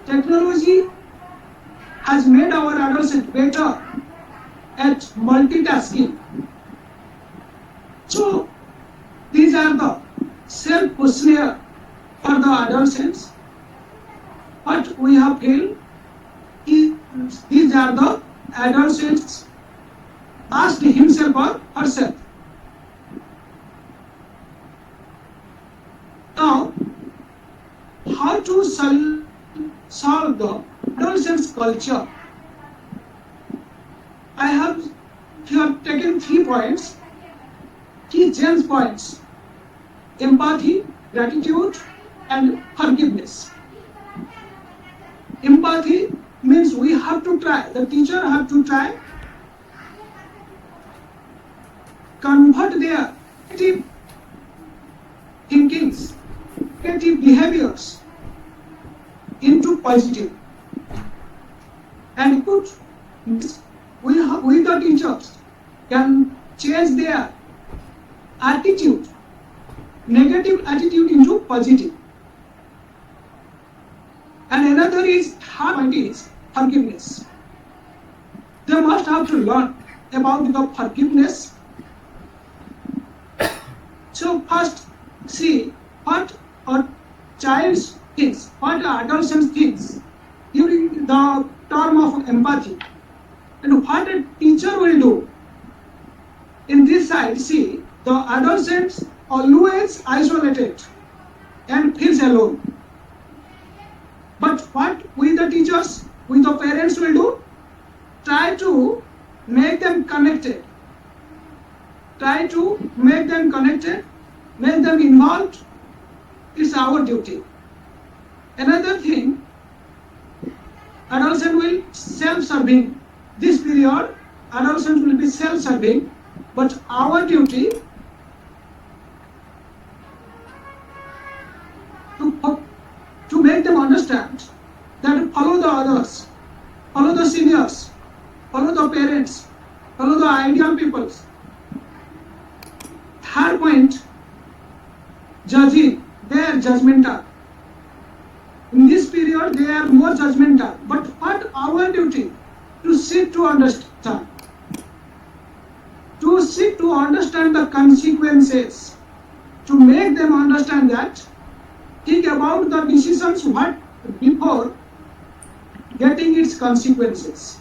Technology has made our adolescents better at multitasking. So these are the self-questionnaire for the adolescents. But we have feel these are the adolescents asked himself or herself. Now, how to solve the adolescence culture? I have taken 3 points, key change points: empathy, gratitude, and forgiveness. Empathy means we have to try, the teacher have to try, convert their negative thinkings, negative behaviors into positive. And put we the teachers can change their attitude, negative attitude into positive. And another is, third point is forgiveness. They must have to learn about the forgiveness. So first, see what a child's thinks, what an adolescent thinks during the term of empathy, and what a teacher will do. In this side, see, the adolescents always isolated and feels alone. But what we the teachers, we the parents will do? Try to make them connected. Try to make them connected, make them involved. It's our duty. Another thing, adolescent will self-serving. This period, adolescent will be self-serving, but our duty to make them understand that follow the others, follow the seniors, follow the parents, follow the ideal peoples. Third point, judging. They are judgmental. In this period, they are more judgmental. But what our duty? To seek to understand. To seek to understand the consequences. To make them understand that, think about the decisions what before getting its consequences.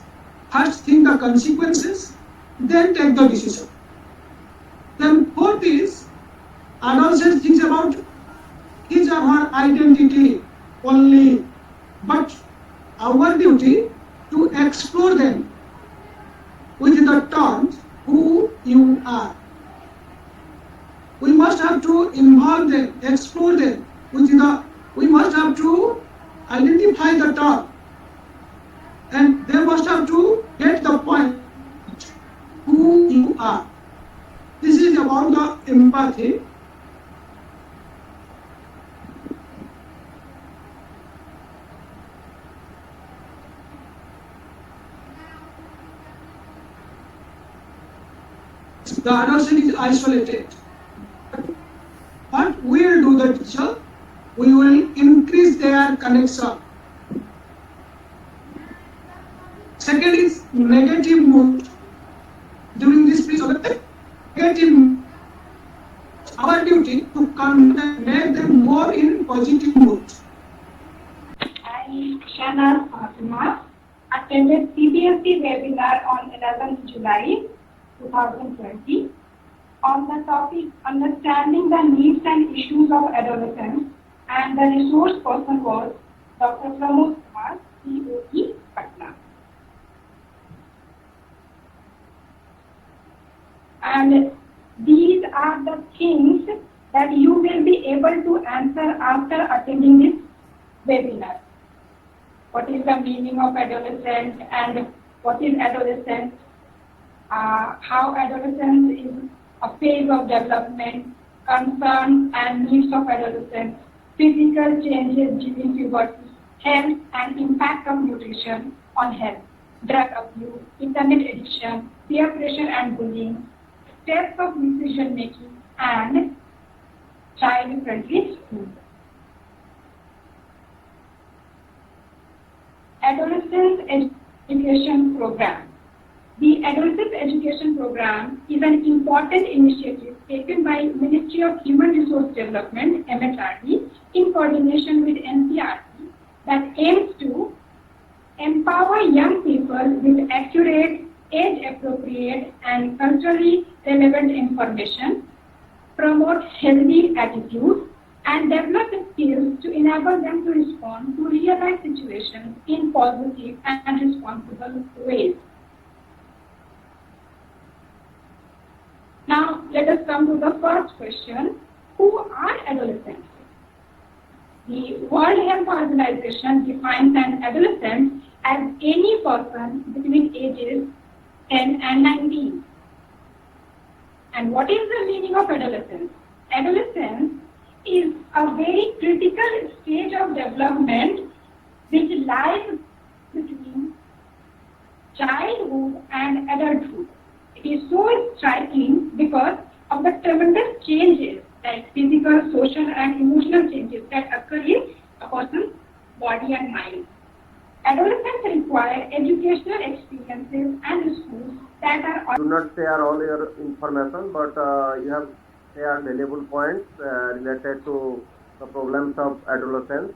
First think the consequences, then take the decision. Then fourth is, adolescent thinks about his or her identity only, but our duty to explore them with the terms who you are. We must have to involve them, explore them with we must have to identify the term, and they must have to get the point who you are. This is about the empathy. The adolescent is isolated. What we will do the teacher? We will increase their connection. Second is negative mood. During this period, negative, our duty to make them more in positive mood. I, Shana Fatima, attended CBSE webinar on 11th July 2020 on the topic Understanding the Needs and Issues of Adolescents, and the resource person was Dr. Pramod Kumar, COE, Patna. And these are the things that you will be able to answer after attending this webinar. What is the meaning of adolescent, and what is adolescent? How adolescence is a phase of development, concerns and needs of adolescents, physical changes during puberty, health and impact of nutrition on health, drug abuse, internet addiction, peer pressure and bullying, steps of decision making, and child-friendly school. Adolescent Education Program. The Adolescent Education Program is an important initiative taken by Ministry of Human Resource Development (MHRD) in coordination with NCERT that aims to empower young people with accurate, age-appropriate, and culturally relevant information, promote healthy attitudes, and develop skills to enable them to respond to real-life situations in positive and responsible ways. Now, let us come to the first question. Who are adolescents? The World Health Organization defines an adolescent as any person between ages 10 and 19. And what is the meaning of adolescence? Adolescence is a very critical stage of development which lies between childhood and adulthood. It is so striking because of the tremendous changes like physical, social, and emotional changes that occur in a person's body and mind. Adolescents require educational experiences and schools that are Do not share all your information, but you have shared valuable points related to the problems of adolescence.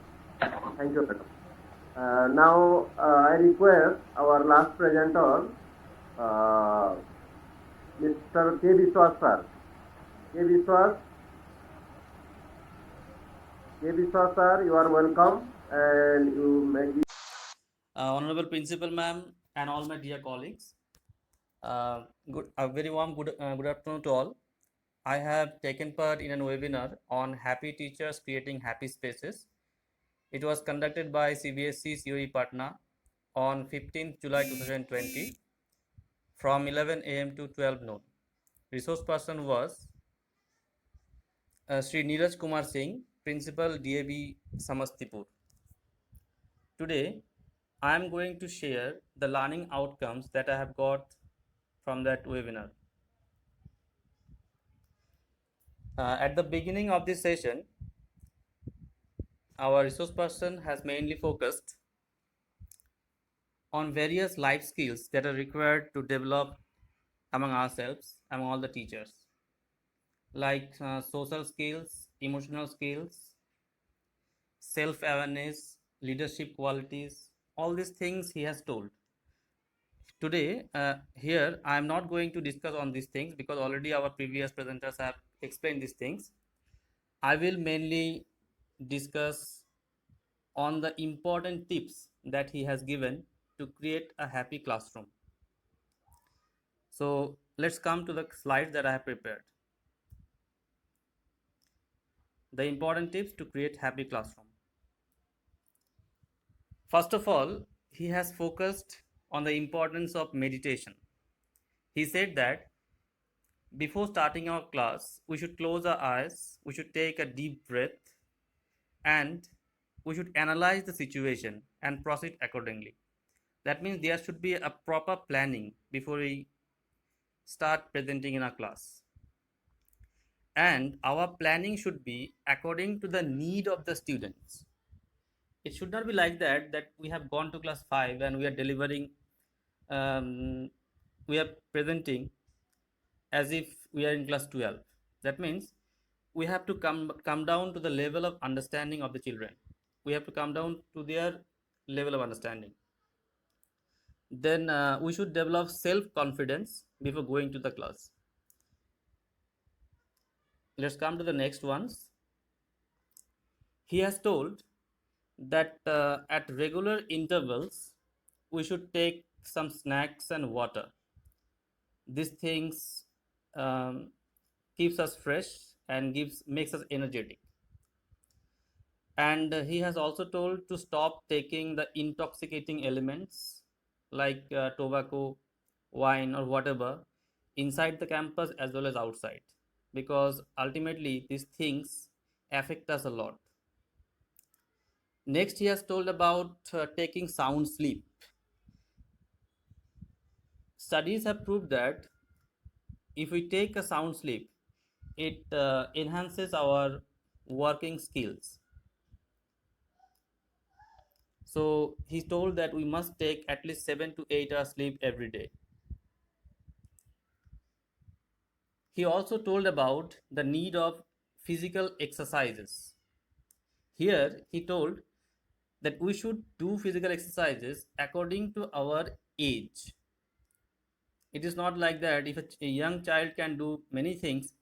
Thank you, madam. Now, I request our last presenter, Mr. K. Biswas sir. K. Biswas. K. Biswas sir, you are welcome, and you may give. Honorable Principal Ma'am and all my dear colleagues, a very warm good afternoon to all. I have taken part in a webinar on happy teachers creating happy spaces. It was conducted by CBSE COE Patna on 15th July 2020 from 11 a.m. to 12 noon. Resource person was Sri Neeraj Kumar Singh, Principal DAB Samastipur. Today, I am going to share the learning outcomes that I have got from that webinar. At the beginning of this session, our resource person has mainly focused on various life skills that are required to develop among ourselves, among all the teachers, like social skills, emotional skills, self-awareness, leadership qualities, all these things he has told. Today, here, I am not going to discuss on these things because already our previous presenters have explained these things. I will mainly discuss on the important tips that he has given to create a happy classroom. So let's come to the slides that I have prepared. The important tips to create happy classroom. First of all, he has focused on the importance of meditation. He said that before starting our class, we should close our eyes, we should take a deep breath, and we should analyze the situation and proceed accordingly. That means there should be a proper planning before we start presenting in our class. And our planning should be according to the need of the students. It should not be like that we have gone to class 5 and we are delivering, we are presenting as if we are in class 12. That means we have to come down to the level of understanding of the children. We have to come down to their level of understanding. Then we should develop self confidence before going to the class. Let's come to the next ones. He has told that at regular intervals we should take some snacks and water. These things keeps us fresh and makes us energetic. And he has also told to stop taking the intoxicating elements like tobacco, wine, or whatever inside the campus as well as outside, because ultimately these things affect us a lot. Next, he has told about taking sound sleep. Studies have proved that if we take a sound sleep, it enhances our working skills. So he told that we must take at least 7 to 8 hours sleep every day. He also told about the need of physical exercises. Here he told that we should do physical exercises according to our age. It is not like that if a young child can do many things,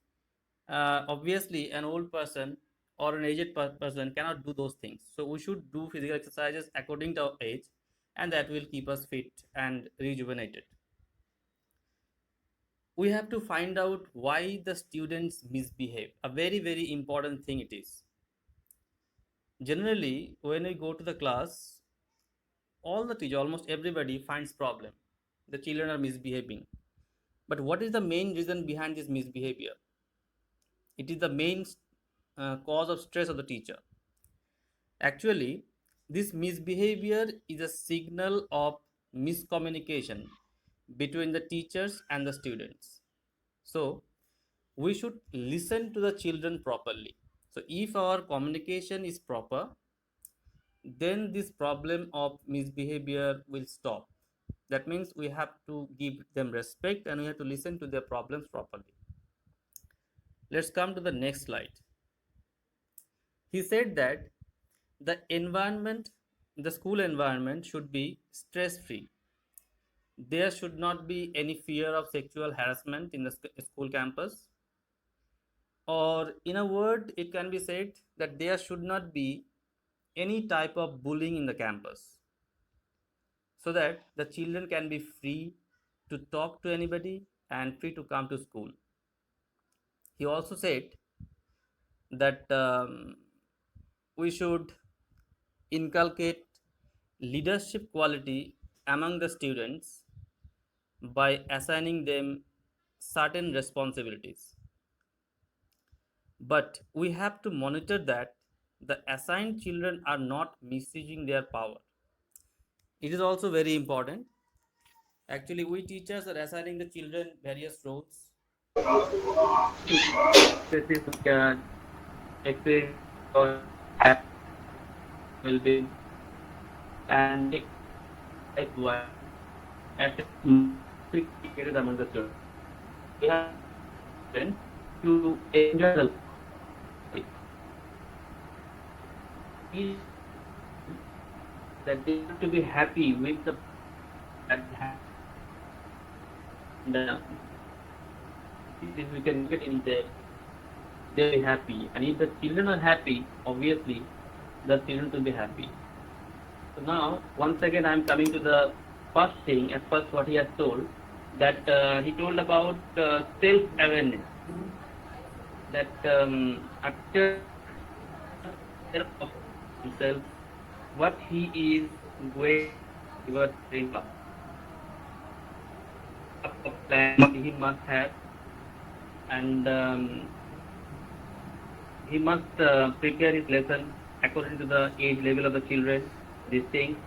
obviously an old person or an aged person cannot do those things. So we should do physical exercises according to our age, and that will keep us fit and rejuvenated. We have to find out why the students misbehave. A very, very important thing it is. Generally, when we go to the class, all the teacher, almost everybody finds problem. The children are misbehaving. But what is the main reason behind this misbehavior? It is the main cause of stress of the teacher. Actually, this misbehavior is a signal of miscommunication between the teachers and the students. So, we should listen to the children properly. So, if our communication is proper, then this problem of misbehavior will stop. That means we have to give them respect and we have to listen to their problems properly. Let's come to the next slide. He said that the environment, the school environment should be stress free. There should not be any fear of sexual harassment in the school campus. Or, in a word, it can be said that there should not be any type of bullying in the campus, so that the children can be free to talk to anybody and free to come to school. He also said that we should inculcate leadership quality among the students by assigning them certain responsibilities. But we have to monitor that the assigned children are not misusing their power. It is also very important. Actually, we teachers are assigning the children various roles. Specific experience or will be and like what at created among the students. We have to enjoy the life. That they have to be happy with the and if we can get in there, they'll be happy. And if the children are happy, obviously the children will be happy. So now, once again, I am coming to the first thing. At first, what he has told, that he told about self-awareness. That after of himself, what he is going towards a plan he must have, and he must prepare his lesson according to the age level of the children, these things.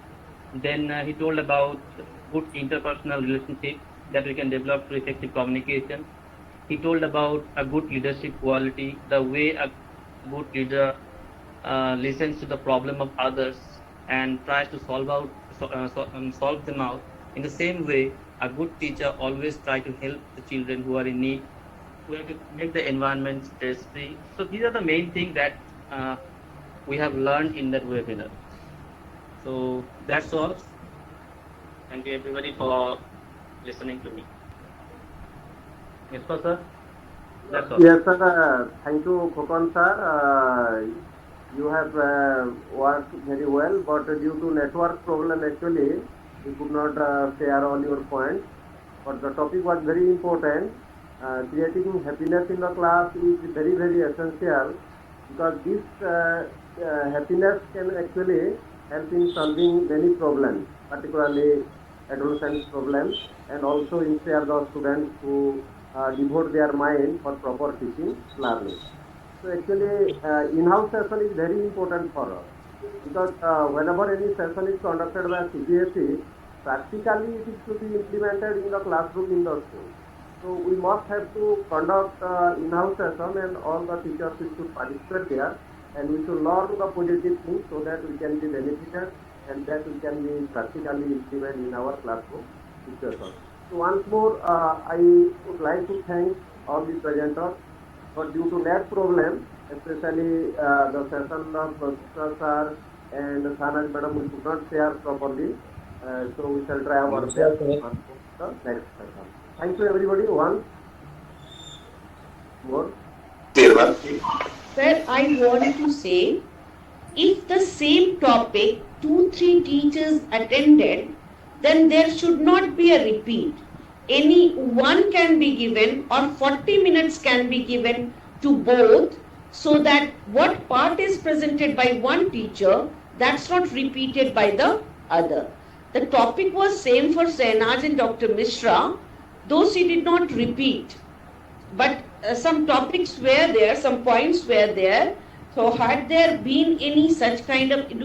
Then he told about good interpersonal relationship that we can develop through effective communication. He told about a good leadership quality, the way a good leader listens to the problem of others and tries to solve them out. In the same way, a good teacher always tries to help the children who are in need. We have to make the environment stress-free. So these are the main things that we have learned in that webinar. So that's all. Thank you everybody for listening to me. Yes, sir. That's all. Yes, sir. Thank you, Khokon sir. You have worked very well, but due to network problem, actually, you could not share all your points. But the topic was very important. Creating happiness in the class is very, very essential, because this happiness can actually help in solving many problems, particularly adolescent problems, and also inspire the students to devote their mind for proper teaching learning. So actually, in-house session is very important for us, because whenever any session is conducted by CBSE, practically it is to be implemented in the classroom in the school. So we must have to conduct in-house session, and all the teachers should participate there, and we should learn the positive things so that we can be benefited and that we can be practically implement in our classroom situation. So once more, I would like to thank all the presenters, but due to net problem, especially the session of Professor Sir and Sanaj Madam, we could not share properly. So we shall try our best Sure, for the next session. Thank you everybody once more. Sir, I want to say, if the same topic 2-3 teachers attended, then there should not be a repeat. Any one can be given or 40 minutes can be given to both, so that what part is presented by one teacher, that's not repeated by the other. The topic was same for Sehnaz and Dr. Mishra, though she did not repeat. But some topics were there, some points were there. So had there been any such kind of, do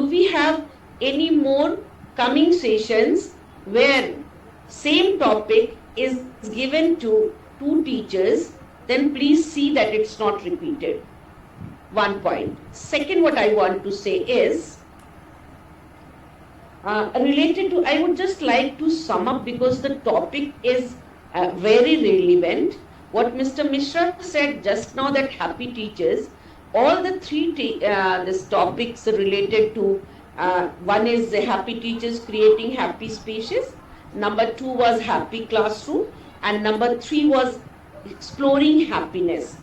we have any more coming sessions where same topic is given to 2 teachers, then please see that it's not repeated. One point. Second, what I want to say is, related to, I would just like to sum up because the topic is very relevant. What Mr. Mishra said just now, that happy teachers, all the 3 this topics related to, one is the happy teachers creating happy spaces, number 2 was happy classroom, and number 3 was exploring happiness.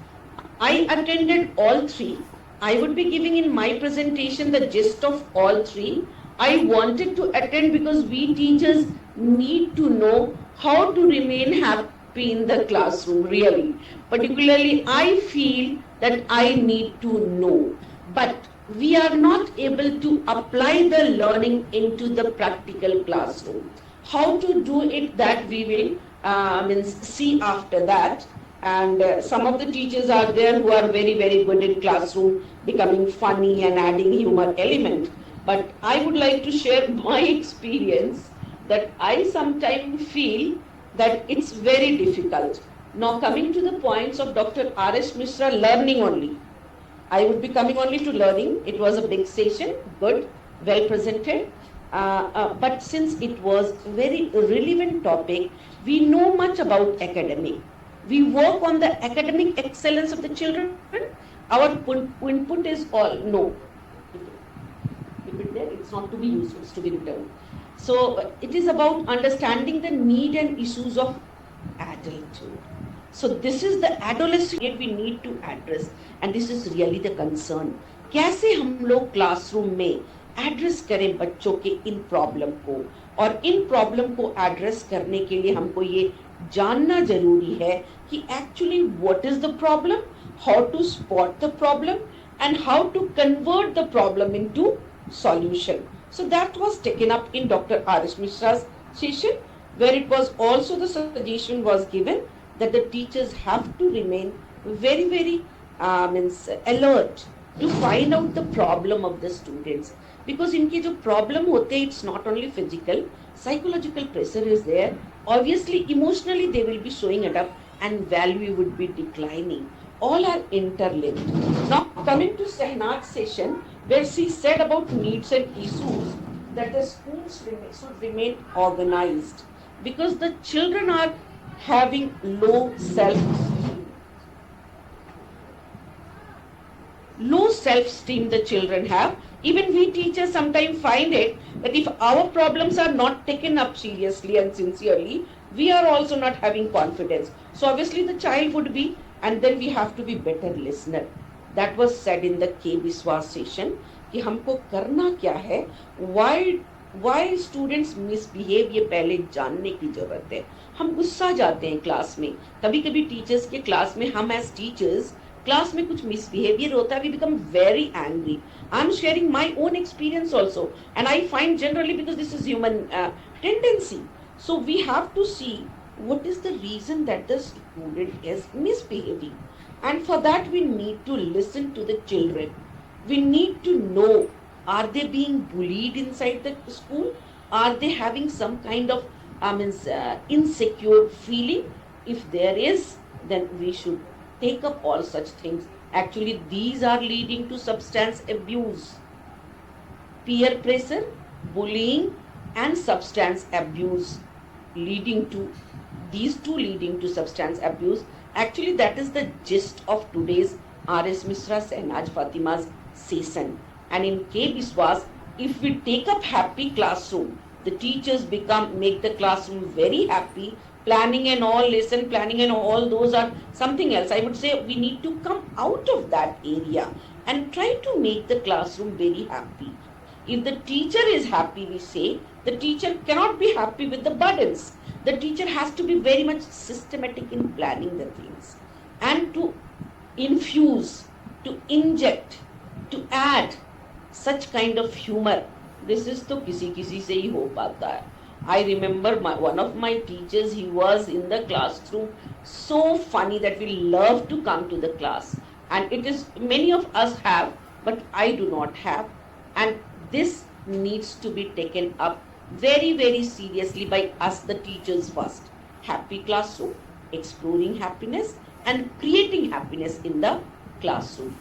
I attended all 3. I would be giving in my presentation the gist of all 3. I wanted to attend because we teachers need to know how to remain happy in the classroom, really. Particularly, I feel that I need to know. But we are not able to apply the learning into the practical classroom. How to do it, that we will see after that. And some of the teachers are there who are very, very good in classroom, becoming funny and adding humor element. But I would like to share my experience that I sometimes feel that it's very difficult. Now coming to the points of Dr. R.S. Mishra, learning only. I would be coming only to learning. It was a big session, good, well presented. But since it was a very relevant topic, we know much about academic. We work on the academic excellence of the children. Our input is all no. Keep it there. It's not to be used, it's to be returned. So it is about understanding the need and issues of adulthood. So this is the adolescent we need to address, and this is really the concern. कैसे हम लोग classroom में address करें बच्चों के इन problem को, और इन problem को एड्रेस करने के लिए हमको ये जानना जरूरी है कि actually what is the problem, how to spot the problem, and how to convert the problem into solution. So that was taken up in Dr. R.S. Mishra's session, where it was also the suggestion was given that the teachers have to remain very, very alert to find out the problem of the students. Because इनके जो problem होते हैं, it's not only physical, psychological pressure is there. Obviously, emotionally they will be showing it up, and value would be declining. All are interlinked. Now coming to Sehnaz's session, where she said about needs and issues, that the schools should remain organized because the children are having low self-esteem the children have. Even we teachers sometimes find it that if our problems are not taken up seriously and sincerely, we are also not having confidence. So obviously the child would be, and then we have to be better listener. That was said in the K. Biswas session कि हमको करना क्या है, why students misbehave, ये पहले जानने की जरूरत है. हम गुस्सा जाते हैं क्लास में, कभी कभी टीचर्स के क्लास में हम एज टीचर्स क्लास में कुछ मिसबिहेवियर होता है, we become very angry. I'm sharing my own experience also, and I find generally because this is human tendency. So we have to see what is the reason that the student is misbehaving, and for that we need to listen to the children. We need to know, are they being bullied inside the school? Are they having some kind of insecure feeling? If there is, then we should take up all such things. Actually, these are leading to substance abuse. peer pressure, bullying, and substance abuse leading to substance abuse. Actually, that is the gist of today's R.S. Mishra Sehnaz Fatima's session. And in K. Biswas, if we take up happy classroom, the teachers make the classroom very happy. Planning and all, lesson planning and all those are something else. I would say we need to come out of that area and try to make the classroom very happy. If the teacher is happy, we say, the teacher cannot be happy with the burdens. The teacher has to be very much systematic in planning the things and to infuse, to inject, to add such kind of humor. This is to kisi se hi ho pata hai. I remember one of my teachers, he was in the classroom so funny that we love to come to the class. And it is, many of us have, but I do not have. And this needs to be taken up very, very seriously by us, the teachers first. Happy classroom, exploring happiness and creating happiness in the classroom.